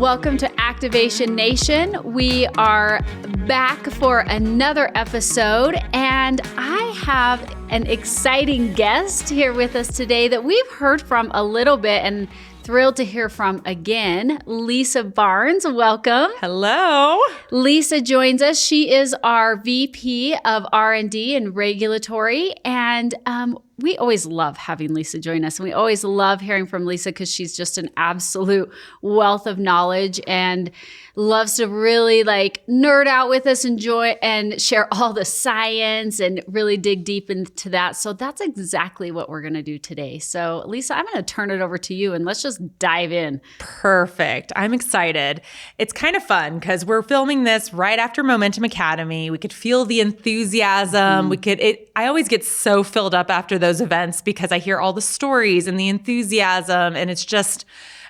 Welcome to Activation Nation. We are back for another episode, and I have an exciting guest here with us today that we've heard from a little bit and thrilled to hear from again. Lisa Barnes, welcome. Hello. Lisa joins us. She is our VP of R&D and Regulatory, and we always love having Lisa join us. And we always love hearing from Lisa because she's just an absolute wealth of knowledge and loves to really nerd out with us, enjoy and share all the science and really dig deep into that. So that's exactly what we're going to do today. So Lisa, I'm going to turn it over to you and let's just dive in. Perfect. I'm excited. It's kind of fun because we're filming this right after Momentum Academy. We could feel the enthusiasm. I always get so filled up after those events because I hear all the stories and the enthusiasm, and it's just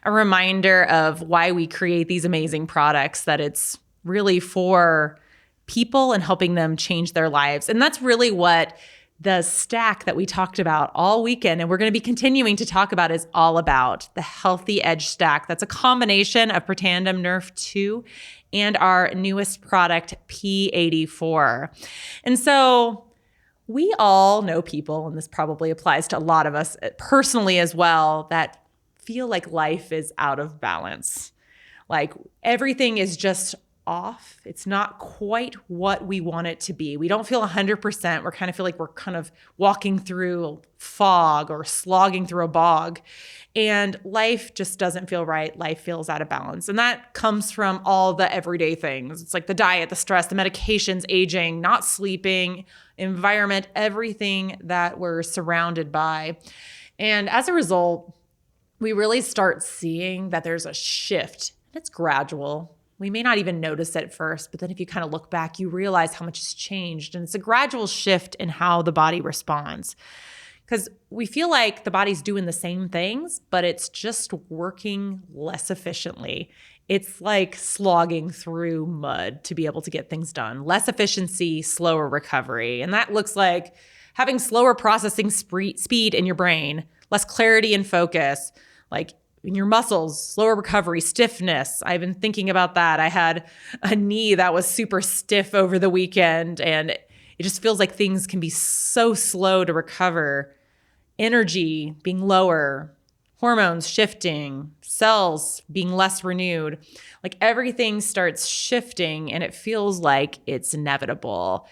a reminder of why we create these amazing products, that it's really for people and helping them change their lives. And that's really what the stack that we talked about all weekend, and we're going to be continuing to talk about, is all about. The Healthy Edge stack. That's a combination of Protandim Nerf 2 and our newest product, P84. And so we all know people, and this probably applies to a lot of us personally as well, that feel like life is out of balance. Like everything is just off. It's not quite what we want it to be. We don't feel 100%. We kind of feel like we're kind of walking through fog or slogging through a bog. And life just doesn't feel right. Life feels out of balance. And that comes from all the everyday things. It's like the diet, the stress, the medications, aging, not sleeping, environment, everything that we're surrounded by. And as a result, we really start seeing that there's a shift. It's gradual. We may not even notice it at first, but then if you kind of look back, you realize how much has changed. And it's a gradual shift in how the body responds. Because we feel like the body's doing the same things, but it's just working less efficiently. It's like slogging through mud to be able to get things done. Less efficiency, slower recovery. And that looks like having slower processing speed in your brain, less clarity and focus, like in your muscles, slower recovery, stiffness. I've been thinking about that. I had a knee that was super stiff over the weekend, and it just feels like things can be so slow to recover. Energy being lower, hormones shifting, cells being less renewed. Like everything starts shifting, and it feels like it's inevitable.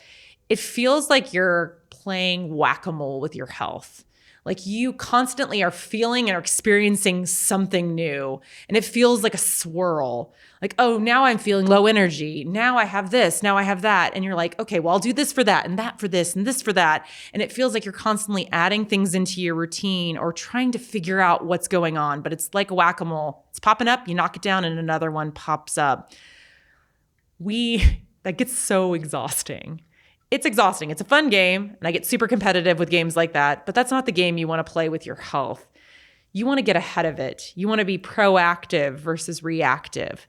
It feels like you're playing whack-a-mole with your health. Like you constantly are feeling and are experiencing something new. And it feels like a swirl. Like, oh, now I'm feeling low energy. Now I have this. Now I have that. And you're like, okay, well, I'll do this for that and that for this and this for that. And it feels like you're constantly adding things into your routine or trying to figure out what's going on. But it's like a whack-a-mole. It's popping up, you knock it down, and another one pops up. That gets so exhausting. It's exhausting. It's a fun game, and I get super competitive with games like that, but that's not the game you want to play with your health. You want to get ahead of it. You want to be proactive versus reactive.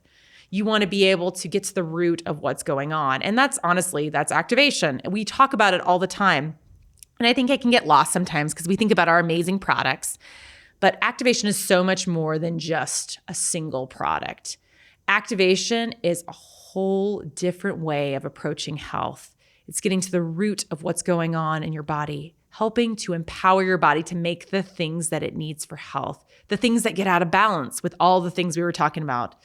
You want to be able to get to the root of what's going on. And that's activation. We talk about it all the time. And I think it can get lost sometimes because we think about our amazing products, but activation is so much more than just a single product. Activation is a whole different way of approaching health. It's getting to the root of what's going on in your body, helping to empower your body to make the things that it needs for health, the things that get out of balance with all the things we were talking about.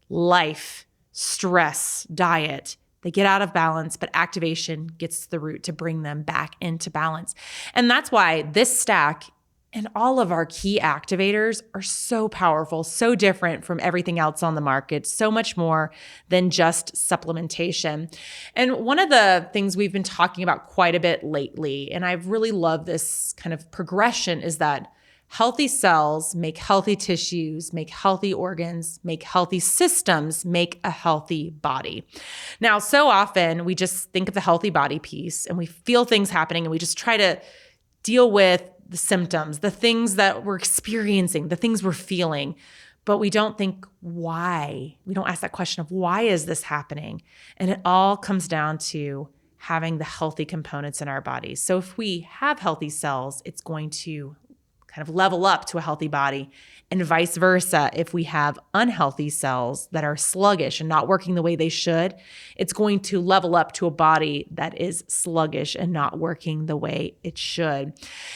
Life, stress, diet, they get out of balance, but activation gets to the root to bring them back into balance. And that's why this stack and all of our key activators are so powerful, so different from everything else on the market, so much more than just supplementation. And one of the things we've been talking about quite a bit lately, and I've really loved this kind of progression, is that healthy cells make healthy tissues, make healthy organs, make healthy systems, make a healthy body. Now, so often we just think of the healthy body piece and we feel things happening and we just try to deal with the symptoms, the things that we're experiencing, the things we're feeling, but we don't think why. We don't ask that question of why is this happening? And it all comes down to having the healthy components in our bodies. So if we have healthy cells, it's going to kind of level up to a healthy body. And vice versa, if we have unhealthy cells that are sluggish and not working the way they should, it's going to level up to a body that is sluggish and not working the way it should.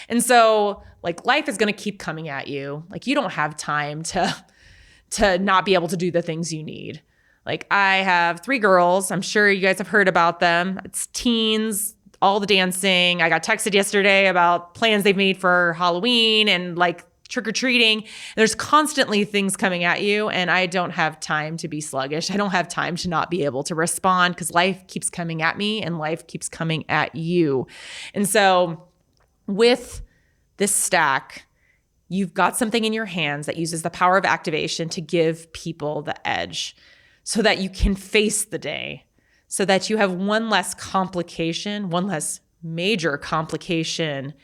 And so like life is going to keep coming at you. Like you don't have time to not be able to do the things you need. Like I have 3 girls. I'm sure you guys have heard about them. It's teens, all the dancing. I got texted yesterday about plans they've made for Halloween and like trick-or-treating. There's constantly things coming at you, and I don't have time to be sluggish. I don't have time to not be able to respond because life keeps coming at me and life keeps coming at you. And so with this stack, you've got something in your hands that uses the power of activation to give people the edge so that you can face the day, so that you have one less complication, one less major complication,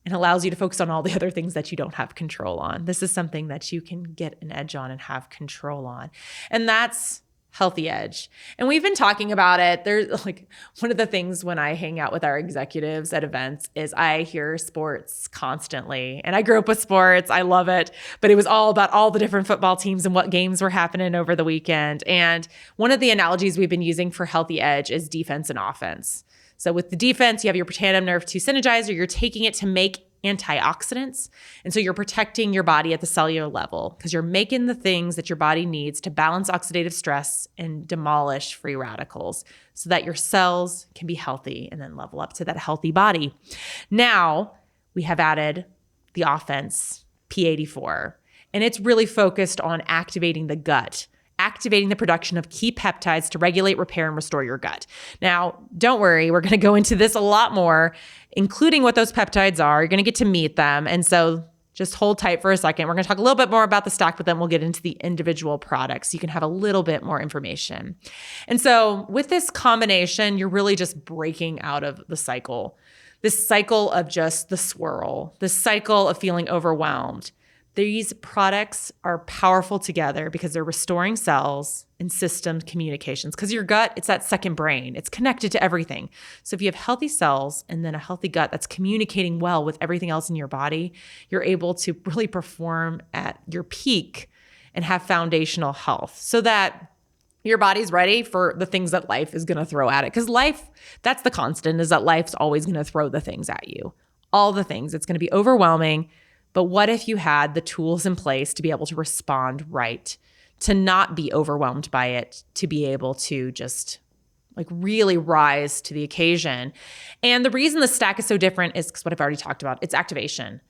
and allows you to focus on all the other things that you don't have control on. This is something that you can get an edge on and have control on. And that's Healthy Edge. And we've been talking about it. There's like one of the things when I hang out with our executives at events is I hear sports constantly. And I grew up with sports. I love it. But it was all about all the different football teams and what games were happening over the weekend. And one of the analogies we've been using for Healthy Edge is defense and offense. So with the defense, you have your tandem nerve 2 synergizer. You're taking it to make antioxidants. And so you're protecting your body at the cellular level because you're making the things that your body needs to balance oxidative stress and demolish free radicals so that your cells can be healthy and then level up to that healthy body. Now we have added the offense, P84, and it's really focused on activating the gut, activating the production of key peptides to regulate, repair, and restore your gut. Now, don't worry, we're going to go into this a lot more, including what those peptides are. You're going to get to meet them. And so just hold tight for a second. We're going to talk a little bit more about the stack, but then we'll get into the individual products so you can have a little bit more information. And so with this combination, you're really just breaking out of the cycle. This cycle of just the swirl, this cycle of feeling overwhelmed. These products are powerful together because they're restoring cells and system communications. Because your gut, it's that second brain. It's connected to everything. So if you have healthy cells and then a healthy gut that's communicating well with everything else in your body, you're able to really perform at your peak and have foundational health so that your body's ready for the things that life is going to throw at it. Because life, that's the constant, is that life's always going to throw the things at you. All the things. It's going to be overwhelming. But what if you had the tools in place to be able to respond right, to not be overwhelmed by it, to be able to just like really rise to the occasion? And the reason the stack is so different is because what I've already talked about, it's activation.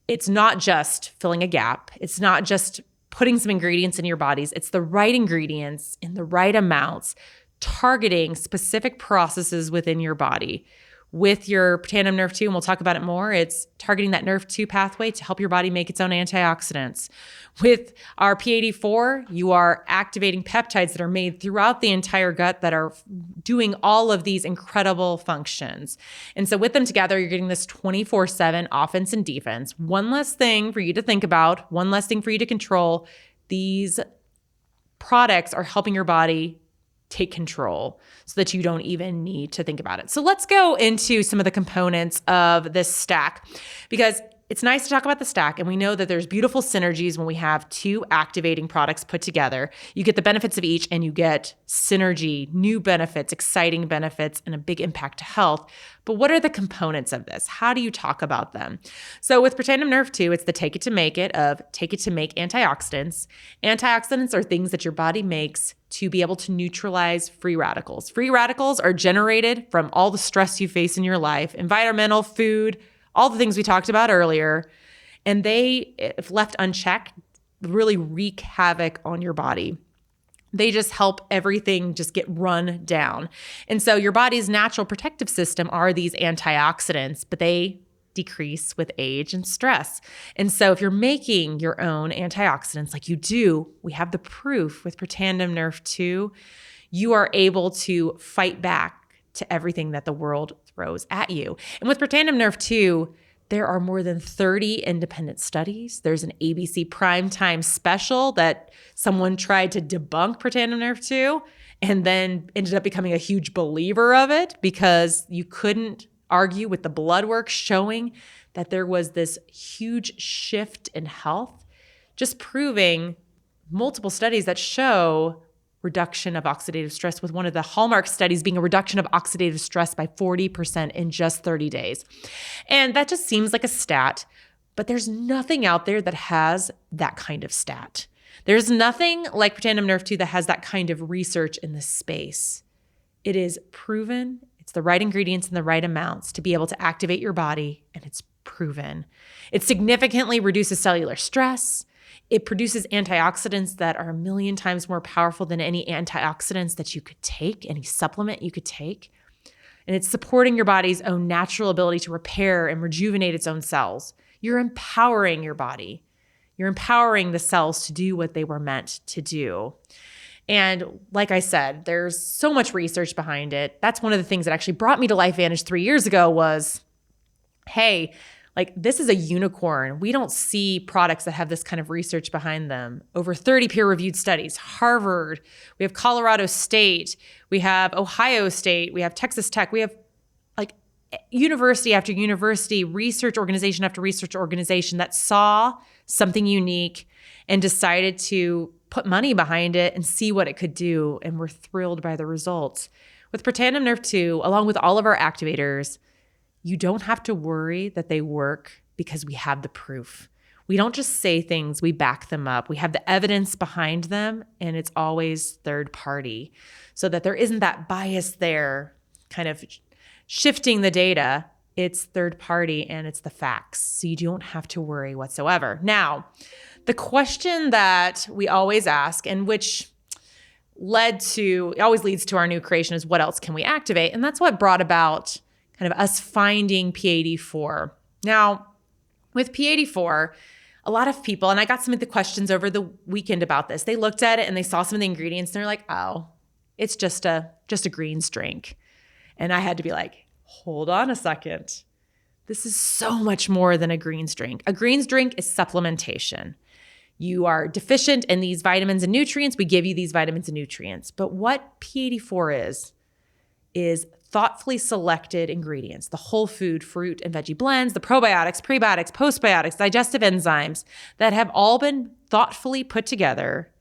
It's not just filling a gap. It's not just putting some ingredients in your bodies. It's the right ingredients in the right amounts, targeting specific processes within your body. With your tandem nerve 2, and we'll talk about it more, it's targeting that nerve 2 pathway to help your body make its own antioxidants. With our P84, you are activating peptides that are made throughout the entire gut that are doing all of these incredible functions. And so with them together, you're getting this 24/7 offense and defense. One less thing for you to think about, one less thing for you to control. These products are helping your body take control so that you don't even need to think about it. So let's go into some of the components of this stack, because it's nice to talk about the stack, and we know that there's beautiful synergies when we have 2 activating products put together. You get the benefits of each, and you get synergy, new benefits, exciting benefits, and a big impact to health. But what are the components of this? How do you talk about them? So with Tandem Nerve 2, it's the take it to make it of take it to make antioxidants. Antioxidants are things that your body makes to be able to neutralize free radicals. Free radicals are generated from all the stress you face in your life, environmental, food, all the things we talked about earlier. And they, if left unchecked, really wreak havoc on your body. They just help everything just get run down. And so your body's natural protective system are these antioxidants, but they decrease with age and stress. And so if you're making your own antioxidants like you do, we have the proof with Tandem Nerve 2, you are able to fight back to everything that the world throws at you. And with Tandem Nerve 2, there are more than 30 independent studies. There's an ABC primetime special that someone tried to debunk Tandem Nerve 2 and then ended up becoming a huge believer of it because you couldn't argue with the blood work showing that there was this huge shift in health, just proving multiple studies that show reduction of oxidative stress, with one of the hallmark studies being a reduction of oxidative stress by 40% in just 30 days. And that just seems like a stat, but there's nothing out there that has that kind of stat. There's nothing like Protandim Nerve 2 that has that kind of research in this space. It is proven, it's the right ingredients and the right amounts to be able to activate your body, and it's proven. It significantly reduces cellular stress. It produces antioxidants that are 1,000,000 times more powerful than any antioxidants that you could take, any supplement you could take. And it's supporting your body's own natural ability to repair and rejuvenate its own cells. You're empowering your body. You're empowering the cells to do what they were meant to do. And like I said, there's so much research behind it. That's one of the things that actually brought me to LifeVantage 3 years ago was, hey, like, this is a unicorn. We don't see products that have this kind of research behind them. Over 30 peer-reviewed studies, Harvard, we have Colorado State, we have Ohio State, we have Texas Tech, we have like university after university, research organization after research organization that saw something unique and decided to put money behind it and see what it could do. And we're thrilled by the results. With Protandim Nerve 2, along with all of our activators, you don't have to worry that they work because we have the proof. We don't just say things, we back them up. We have the evidence behind them, and it's always third party, so that there isn't that bias there kind of shifting the data. It's third party and it's the facts. So you don't have to worry whatsoever. Now, the question that we always ask, and which always leads to our new creation, is what else can we activate? And that's what brought about kind of us finding P84. Now, with P84, a lot of people, and I got some of the questions over the weekend about this, they looked at it and they saw some of the ingredients and they're like, oh, it's just a greens drink. And I had to be like, hold on a second. This is so much more than a greens drink. A greens drink is supplementation. You are deficient in these vitamins and nutrients. We give you these vitamins and nutrients. But what P84 is thoughtfully selected ingredients, the whole food, fruit, and veggie blends, the probiotics, prebiotics, postbiotics, digestive enzymes that have all been thoughtfully put together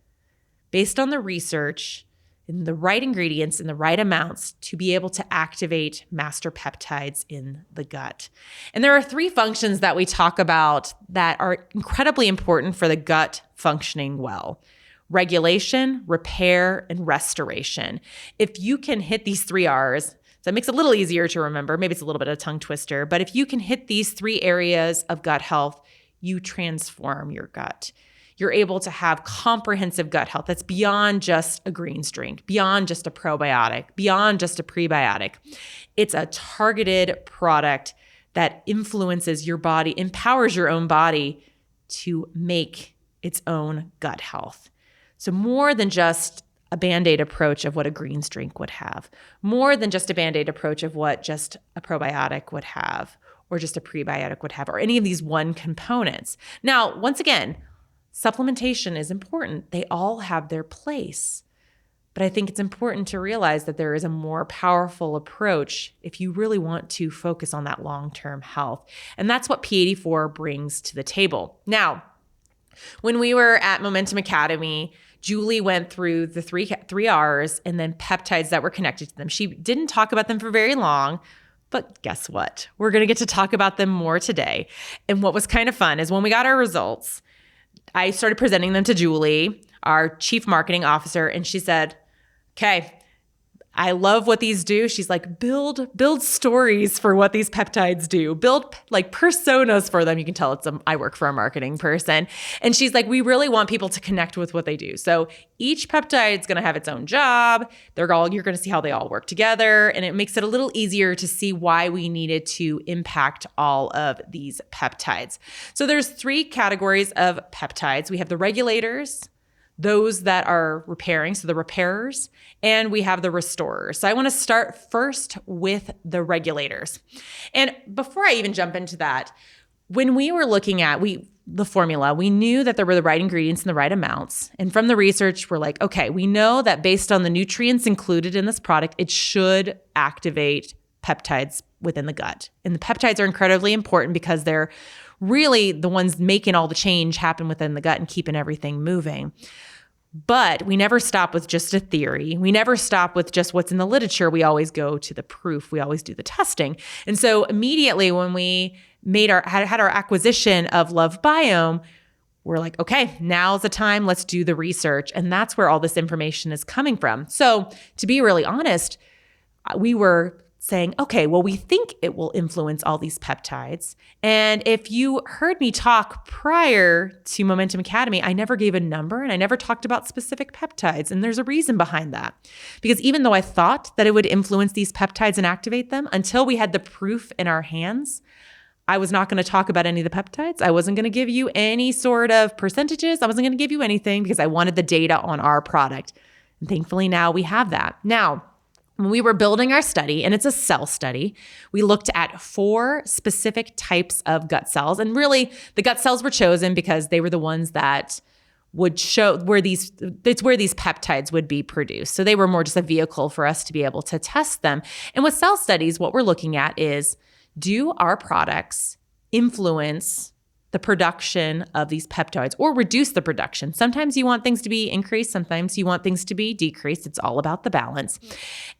based on the research in the right ingredients in the right amounts to be able to activate master peptides in the gut. And there are 3 functions that we talk about that are incredibly important for the gut functioning well: regulation, repair, and restoration. If you can hit these 3 R's, so that makes it a little easier to remember. Maybe it's a little bit of a tongue twister, but if you can hit these 3 areas of gut health, you transform your gut. You're able to have comprehensive gut health that's beyond just a greens drink, beyond just a probiotic, beyond just a prebiotic. It's a targeted product that influences your body, empowers your own body to make its own gut health. So more than just a Band-Aid approach of what a greens drink would have, more than just a Band-Aid approach of what just a probiotic would have, or just a prebiotic would have, or any of these one components. Now, once again, supplementation is important. They all have their place. But I think it's important to realize that there is a more powerful approach if you really want to focus on that long-term health. And that's what P84 brings to the table. Now, when we were at Momentum Academy, Julie went through the three R's and then peptides that were connected to them. She didn't talk about them for very long, but guess what? We're going to get to talk about them more today. And what was kind of fun is when we got our results, I started presenting them to Julie, our chief marketing officer, and she said, okay, I love what these do. She's like, build stories for what these peptides do. Build like personas for them. You can tell I work for a marketing person. And she's like, we really want people to connect with what they do. So each peptide is going to have its own job. You're going to see how they all work together. And it makes it a little easier to see why we needed to impact all of these peptides. So there's 3 categories of peptides. We have the regulators, those that are repairing, so the repairers, and we have the restorers. So I want to start first with the regulators. And before I even jump into that, when we were looking at the formula, we knew that there were the right ingredients in the right amounts. And from the research, we're like, okay, we know that based on the nutrients included in this product, it should activate peptides within the gut. And the peptides are incredibly important because they're really the ones making all the change happen within the gut and keeping everything moving. But we never stop with just a theory. We never stop with just what's in the literature. We always go to the proof. We always do the testing. And so immediately when we had our acquisition of LoveBiome, we're like, okay, now's the time. Let's do the research. And that's where all this information is coming from. So to be really honest, we were saying, okay, well, we think it will influence all these peptides. And if you heard me talk prior to Momentum Academy, I never gave a number and I never talked about specific peptides. And there's a reason behind that. Because even though I thought that it would influence these peptides and activate them, until we had the proof in our hands, I was not going to talk about any of the peptides. I wasn't going to give you any sort of percentages. I wasn't going to give you anything because I wanted the data on our product. And thankfully now we have that. Now, when we were building our study, and it's a cell study, we looked at 4 specific types of gut cells. And really, the gut cells were chosen because they were the ones that would show it's where these peptides would be produced. So they were more just a vehicle for us to be able to test them. And with cell studies, what we're looking at is, do our products influence the production of these peptides or reduce the production? Sometimes you want things to be increased. Sometimes you want things to be decreased. It's all about the balance.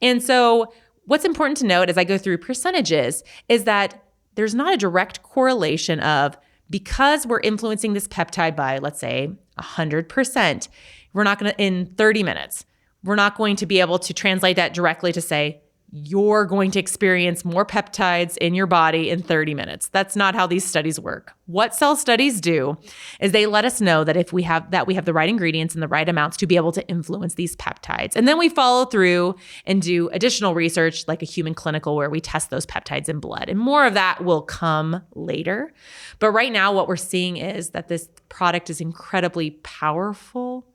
And so what's important to note as I go through percentages is that there's not a direct correlation of, because we're influencing this peptide by, let's say, 100%, we're not going to, in 30 minutes, we're not going to be able to translate that directly to say, you're going to experience more peptides in your body in 30 minutes. That's not how these studies work. What cell studies do is they let us know that we have the right ingredients and the right amounts to be able to influence these peptides. And then we follow through and do additional research like a human clinical where we test those peptides in blood. And more of that will come later. But right now what we're seeing is that this product is incredibly powerful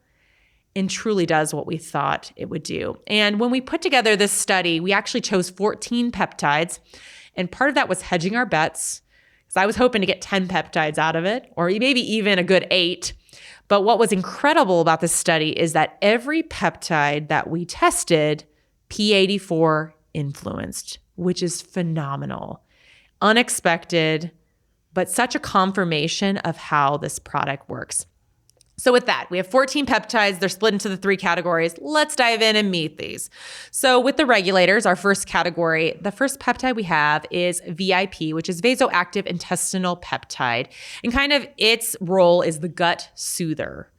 and truly does what we thought it would do. And when we put together this study, we actually chose 14 peptides. And part of that was hedging our bets, because I was hoping to get 10 peptides out of it, or maybe even a good 8. But what was incredible about this study is that every peptide that we tested, P84 influenced, which is phenomenal, unexpected, but such a confirmation of how this product works. So with that, we have 14 peptides. They're split into the 3 categories. Let's dive in and meet these. So with the regulators, our first category, the first peptide we have is VIP, which is vasoactive intestinal peptide. And kind of its role is the gut soother.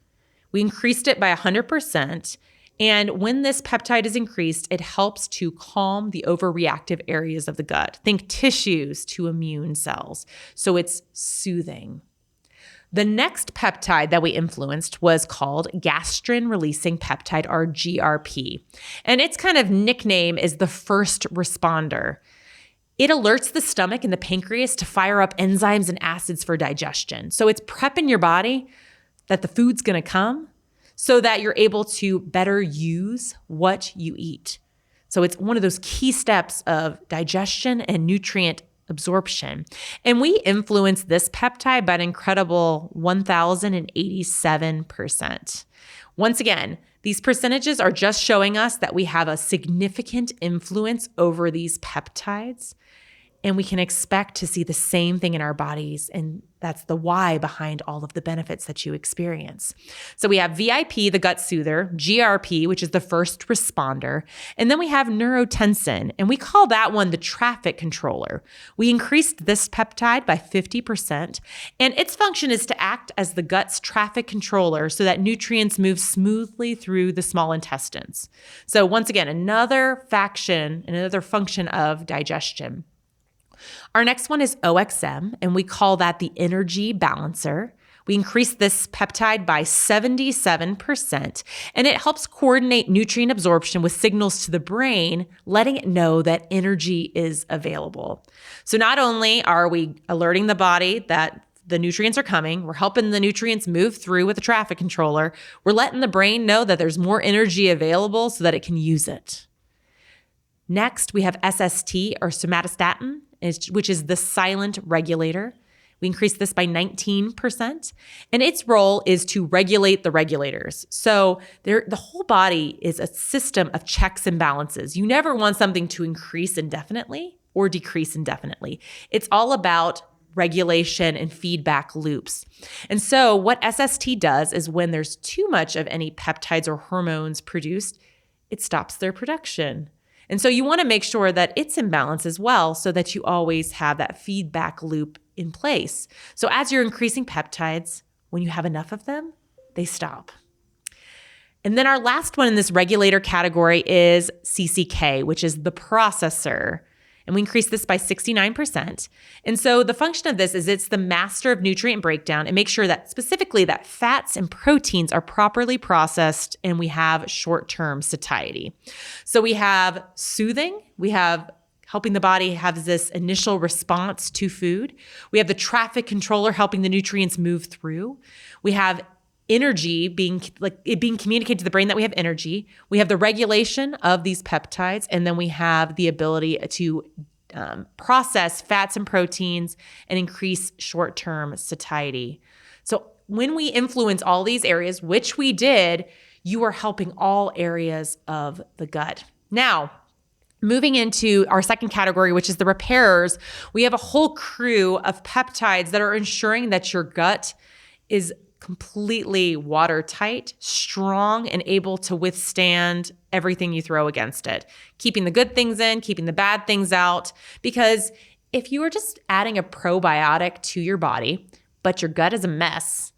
We increased it by 100%. And when this peptide is increased, it helps to calm the overreactive areas of the gut. Think tissues to immune cells. So it's soothing. The next peptide that we influenced was called gastrin-releasing peptide, or GRP. And its kind of nickname is the first responder. It alerts the stomach and the pancreas to fire up enzymes and acids for digestion. So it's prepping your body that the food's going to come so that you're able to better use what you eat. So it's one of those key steps of digestion and nutrient absorption. And we influence this peptide by an incredible 1,087%. Once again, these percentages are just showing us that we have a significant influence over these peptides, and we can expect to see the same thing in our bodies. And that's the why behind all of the benefits that you experience. So we have VIP, the gut soother, GRP, which is the first responder. And then we have neurotensin, and we call that one the traffic controller. We increased this peptide by 50%, and its function is to act as the gut's traffic controller so that nutrients move smoothly through the small intestines. So once again, another function of digestion. Our next one is OXM, and we call that the energy balancer. We increased this peptide by 77%, and it helps coordinate nutrient absorption with signals to the brain, letting it know that energy is available. So not only are we alerting the body that the nutrients are coming, we're helping the nutrients move through with the traffic controller, we're letting the brain know that there's more energy available so that it can use it. Next, we have SST, or somatostatin, which is the silent regulator. We increased this by 19%, and its role is to regulate the regulators. So the whole body is a system of checks and balances. You never want something to increase indefinitely or decrease indefinitely. It's all about regulation and feedback loops. And so what SST does is when there's too much of any peptides or hormones produced, it stops their production. And so you want to make sure that it's in balance as well so that you always have that feedback loop in place. So as you're increasing peptides, when you have enough of them, they stop. And then our last one in this regulator category is CCK, which is the processor. And we increase this by 69%. And so the function of this is it's the master of nutrient breakdown and make sure that specifically that fats and proteins are properly processed and we have short-term satiety. So we have soothing, we have helping the body have this initial response to food. We have the traffic controller helping the nutrients move through. We have energy being communicated to the brain that we have energy. We have the regulation of these peptides, and then we have the ability to process fats and proteins and increase short-term satiety. So when we influence all these areas, which we did, you are helping all areas of the gut. Now, moving into our second category, which is the repairers, we have a whole crew of peptides that are ensuring that your gut is completely watertight, strong, and able to withstand everything you throw against it. Keeping the good things in, keeping the bad things out. Because if you are just adding a probiotic to your body, but your gut is a mess,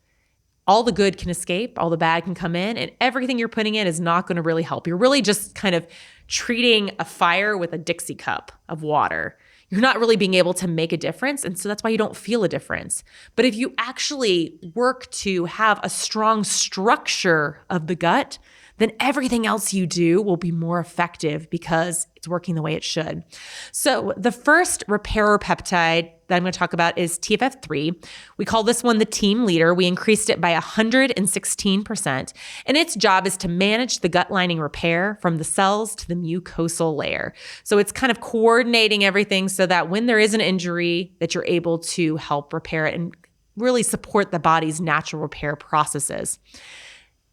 all the good can escape, all the bad can come in, and everything you're putting in is not going to really help. You're really just kind of treating a fire with a Dixie cup of water. You're not really being able to make a difference. And so that's why you don't feel a difference. But if you actually work to have a strong structure of the gut, then everything else you do will be more effective because it's working the way it should. So the first repairer peptide that I'm going to talk about is TFF3. We call this one the team leader. We increased it by 116%. And its job is to manage the gut lining repair from the cells to the mucosal layer. So it's kind of coordinating everything so that when there is an injury, that you're able to help repair it and really support the body's natural repair processes.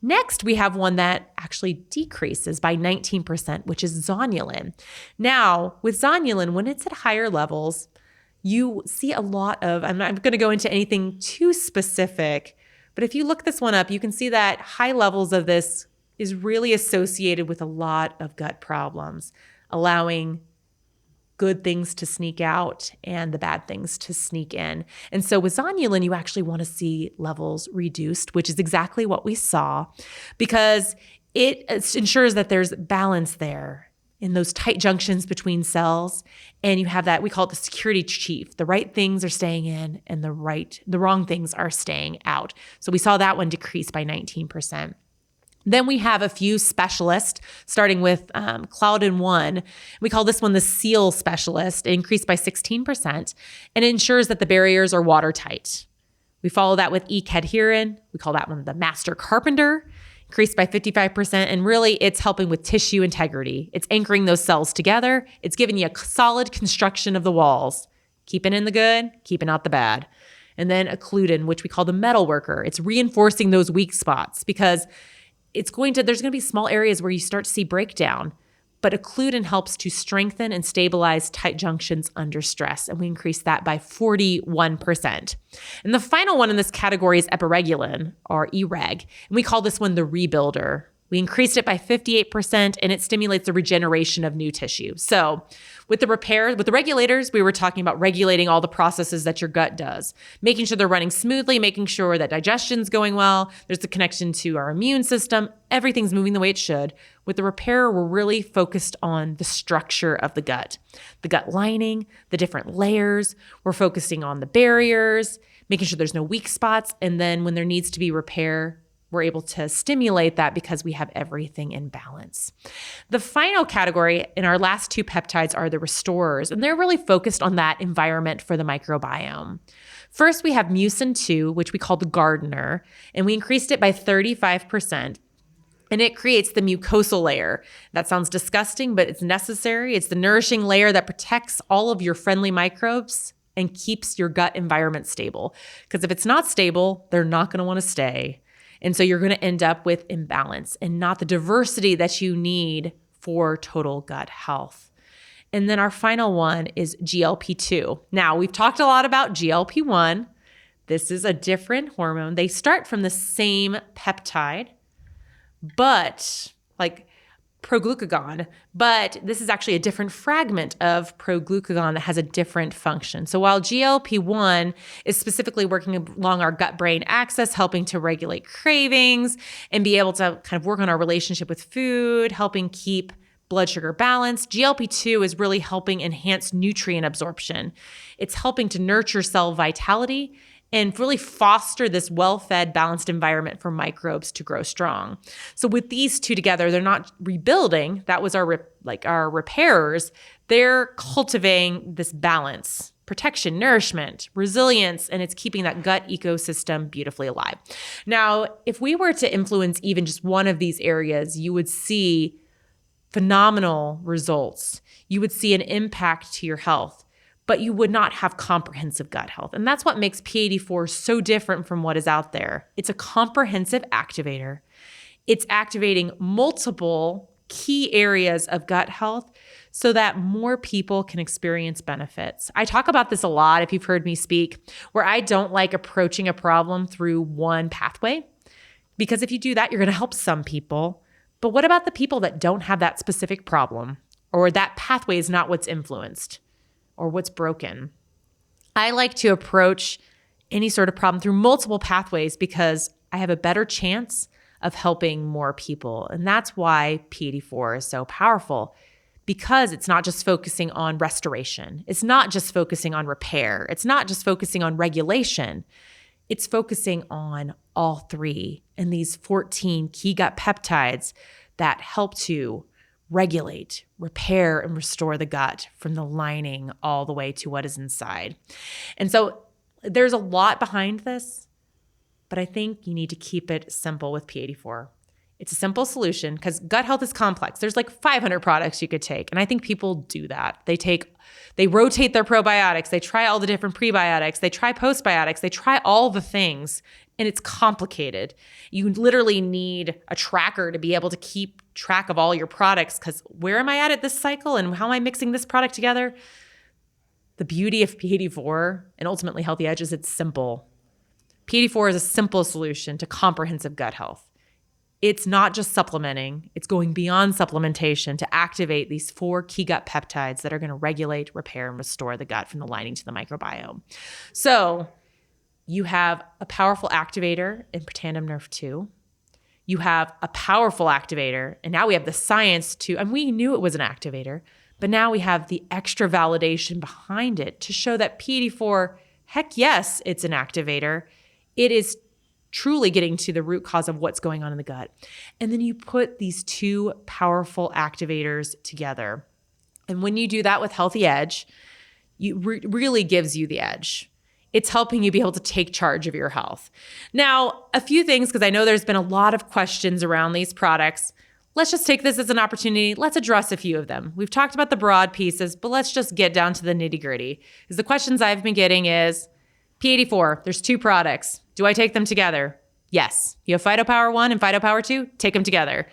Next, we have one that actually decreases by 19%, which is zonulin. Now, with zonulin, when it's at higher levels, you see a lot of, I'm not going to go into anything too specific, but if you look this one up, you can see that high levels of this is really associated with a lot of gut problems, allowing good things to sneak out and the bad things to sneak in. And so with zonulin, you actually want to see levels reduced, which is exactly what we saw, because it ensures that there's balance there in those tight junctions between cells. And you have that, we call it the security chief. The right things are staying in and the wrong things are staying out. So we saw that one decrease by 19%. Then we have a few specialists, starting with Claudin-1. We call this one the seal specialist. It increased by 16%, and it ensures that the barriers are watertight. We follow that with E-cadherin. We call that one the master carpenter, increased by 55%, and really it's helping with tissue integrity. It's anchoring those cells together. It's giving you a solid construction of the walls, keeping in the good, keeping out the bad. And then Occludin, which we call the metal worker. It's reinforcing those weak spots because there's going to be small areas where you start to see breakdown, but Occludin helps to strengthen and stabilize tight junctions under stress, and we increased that by 41%. And the final one in this category is epiregulin, or EREG, and we call this one the rebuilder. We increased it by 58%, and it stimulates the regeneration of new tissue. So with the regulators, we were talking about regulating all the processes that your gut does, making sure they're running smoothly, making sure that digestion's going well, there's a connection to our immune system, everything's moving the way it should. With the repairer, we're really focused on the structure of the gut lining, the different layers. We're focusing on the barriers, making sure there's no weak spots, and then when there needs to be repair, we're able to stimulate that because we have everything in balance. The final category in our last two peptides are the restorers, and they're really focused on that environment for the microbiome. First, we have mucin 2, which we call the gardener, and we increased it by 35%. And it creates the mucosal layer. That sounds disgusting, but it's necessary. It's the nourishing layer that protects all of your friendly microbes and keeps your gut environment stable. Because if it's not stable, they're not going to want to stay. And so you're going to end up with imbalance and not the diversity that you need for total gut health. And then our final one is GLP-2. Now, we've talked a lot about GLP-1. This is a different hormone. They start from the same peptide, but like proglucagon, but this is actually a different fragment of proglucagon that has a different function. So while GLP-1 is specifically working along our gut-brain axis, helping to regulate cravings and be able to kind of work on our relationship with food, helping keep blood sugar balance, GLP-2 is really helping enhance nutrient absorption. It's helping to nurture cell vitality and really foster this well-fed, balanced environment for microbes to grow strong. So with these two together, they're not rebuilding. That was our repairers. They're cultivating this balance, protection, nourishment, resilience, and it's keeping that gut ecosystem beautifully alive. Now, if we were to influence even just one of these areas, you would see phenomenal results. You would see an impact to your health, but you would not have comprehensive gut health. And that's what makes P84 so different from what is out there. It's a comprehensive activator. It's activating multiple key areas of gut health so that more people can experience benefits. I talk about this a lot if you've heard me speak, where I don't like approaching a problem through one pathway, because if you do that, you're going to help some people. But what about the people that don't have that specific problem, or that pathway is not what's influenced or what's broken? I like to approach any sort of problem through multiple pathways because I have a better chance of helping more people. And that's why P84 is so powerful, because it's not just focusing on restoration. It's not just focusing on repair. It's not just focusing on regulation. It's focusing on all three and these 14 key gut peptides that help to regulate, repair, and restore the gut from the lining all the way to what is inside. And so there's a lot behind this, but I think you need to keep it simple with P84. It's a simple solution because gut health is complex. There's like 500 products you could take. And I think people do that. They rotate their probiotics. They try all the different prebiotics. They try postbiotics. They try all the things. And it's complicated. You literally need a tracker to be able to keep track of all your products, because where am I at this cycle and how am I mixing this product together? The beauty of P84 and ultimately Healthy Edge is it's simple. P84 is a simple solution to comprehensive gut health. It's not just supplementing. It's going beyond supplementation to activate these 4 key gut peptides that are going to regulate, repair, and restore the gut from the lining to the microbiome. So you have a powerful activator in Protandim Nerve 2. You have a powerful activator, and now we have the science to, and we knew it was an activator, but now we have the extra validation behind it to show that P84, heck yes, it's an activator. It is truly getting to the root cause of what's going on in the gut. And then you put these 2 powerful activators together. And when you do that with Healthy Edge, it really gives you the edge. It's helping you be able to take charge of your health. Now, a few things, because I know there's been a lot of questions around these products. Let's just take this as an opportunity. Let's address a few of them. We've talked about the broad pieces, but let's just get down to the nitty-gritty. Because the questions I've been getting is, P84, there's 2 products. Do I take them together? Yes. You have PhytoPower 1 and PhytoPower 2, take them together.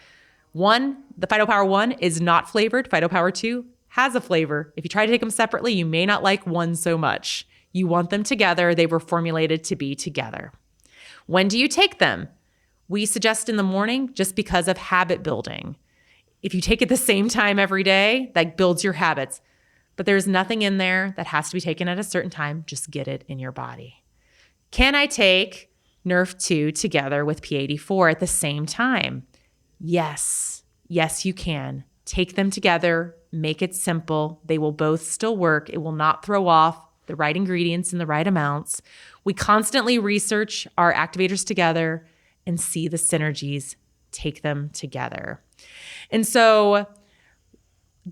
The PhytoPower 1 is not flavored. PhytoPower 2 has a flavor. If you try to take them separately, you may not like one so much. You want them together. They were formulated to be together. When do you take them? We suggest in the morning just because of habit building. If you take it the same time every day, that builds your habits. But there's nothing in there that has to be taken at a certain time. Just get it in your body. Can I take Nerve 2 together with P84 at the same time? Yes. Yes, you can. Take them together. Make it simple. They will both still work. It will not throw off the right ingredients in the right amounts. We constantly research our activators together and see the synergies. Take them together. And so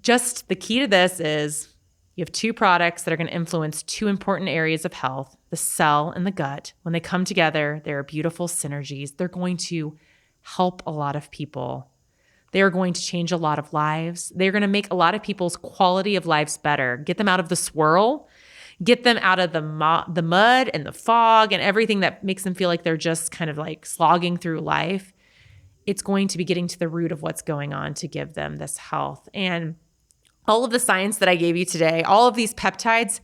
just the key to this is you have 2 products that are going to influence 2 important areas of health, the cell and the gut. When they come together, there are beautiful synergies. They're going to help a lot of people. They are going to change a lot of lives. They're going to make a lot of people's quality of lives better, get them out of the swirl, get them out of the mud and the fog and everything that makes them feel like they're just kind of like slogging through life. It's going to be getting to the root of what's going on to give them this health. And all of the science that I gave you today, all of these peptides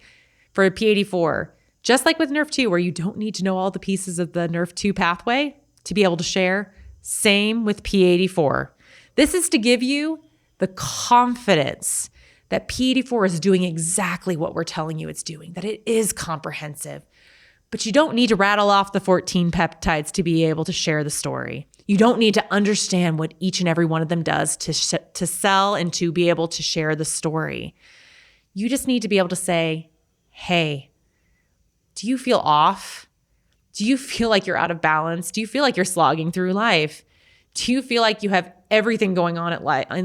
for P84, just like with Nerf2, where you don't need to know all the pieces of the Nerf2 pathway to be able to share, same with P84. This is to give you the confidence that P84 is doing exactly what we're telling you it's doing, that it is comprehensive. But you don't need to rattle off the 14 peptides to be able to share the story. You don't need to understand what each and every one of them does to sell and to be able to share the story. You just need to be able to say, hey, do you feel off? Do you feel like you're out of balance? Do you feel like you're slogging through life? Do you feel like you have everything going on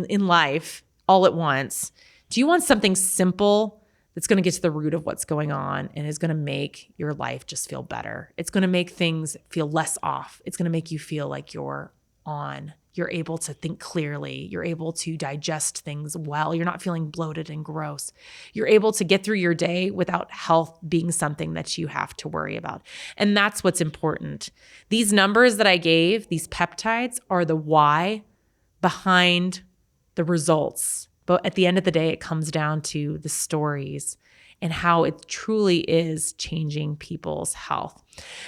in life all at once? Do you want something simple that's going to get to the root of what's going on and is going to make your life just feel better? It's going to make things feel less off. It's going to make you feel like you're on. You're able to think clearly. You're able to digest things well. You're not feeling bloated and gross. You're able to get through your day without health being something that you have to worry about. And that's what's important. These numbers that I gave, these peptides, are the why behind the results. But at the end of the day, it comes down to the stories and how it truly is changing people's health.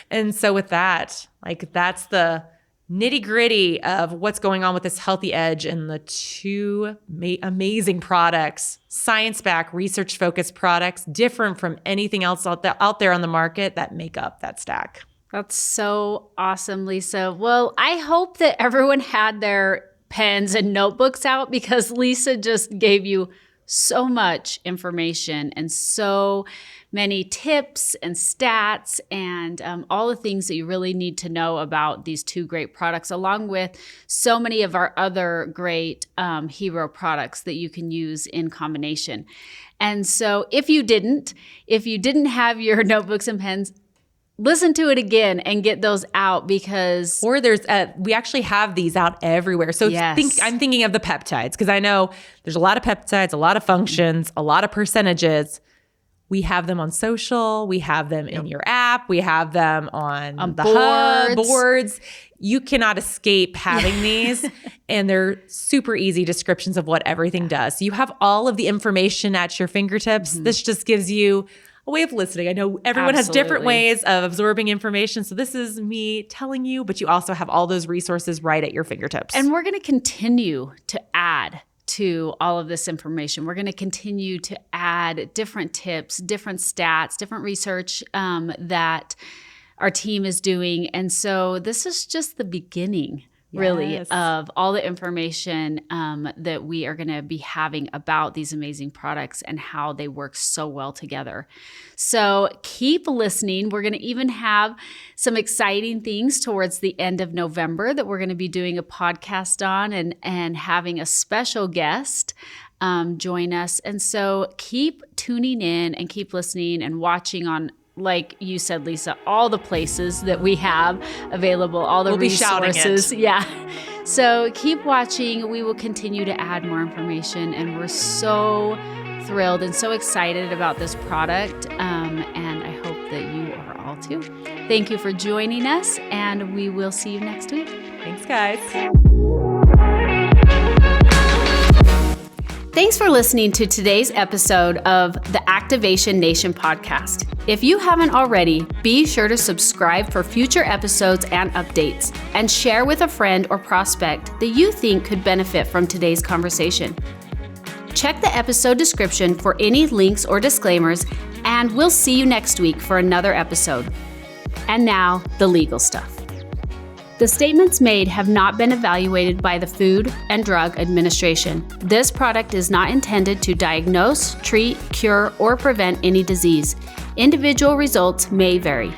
And so with that, that's the nitty-gritty of what's going on with this Healthy Edge and the two amazing products, science-backed, research-focused products, different from anything else out there on the market that make up that stack. That's so awesome, Lisa. Well, I hope that everyone had their pens and notebooks out, because Lisa just gave you so much information and so many tips and stats and all the things that you really need to know about these two great products, along with so many of our other great hero products that you can use in combination. And so if you didn't have your notebooks and pens, listen to it again and get those out, because we actually have these out everywhere. So yes. I'm thinking of the peptides, because I know there's a lot of peptides, a lot of functions, a lot of percentages. We have them on social. We have them in your app. We have them on the hub boards. You cannot escape having these, and they're super easy descriptions of what everything does. So you have all of the information at your fingertips. Mm-hmm. This just gives you a way of listening. I know everyone has different ways of absorbing information. So this is me telling you, but you also have all those resources right at your fingertips. And we're going to continue to add to all of this information. We're going to continue to add different tips, different stats, different research that our team is doing. And so this is just the beginning, really, of all the information that we are going to be having about these amazing products and how they work so well together. So keep listening. We're going to even have some exciting things towards the end of November that we're going to be doing a podcast on and having a special guest join us. And so keep tuning in and keep listening and watching on, like you said, Lisa, all the places that we have available, all the resources. Be shouting it. Yeah. So keep watching. We will continue to add more information, and we're so thrilled and so excited about this product. And I hope that you are all too. Thank you for joining us, and we will see you next week. Thanks, guys. Thanks for listening to today's episode of the Activation Nation podcast. If you haven't already, be sure to subscribe for future episodes and updates, and share with a friend or prospect that you think could benefit from today's conversation. Check the episode description for any links or disclaimers, and we'll see you next week for another episode. And now, the legal stuff. The statements made have not been evaluated by the Food and Drug Administration. This product is not intended to diagnose, treat, cure, or prevent any disease. Individual results may vary.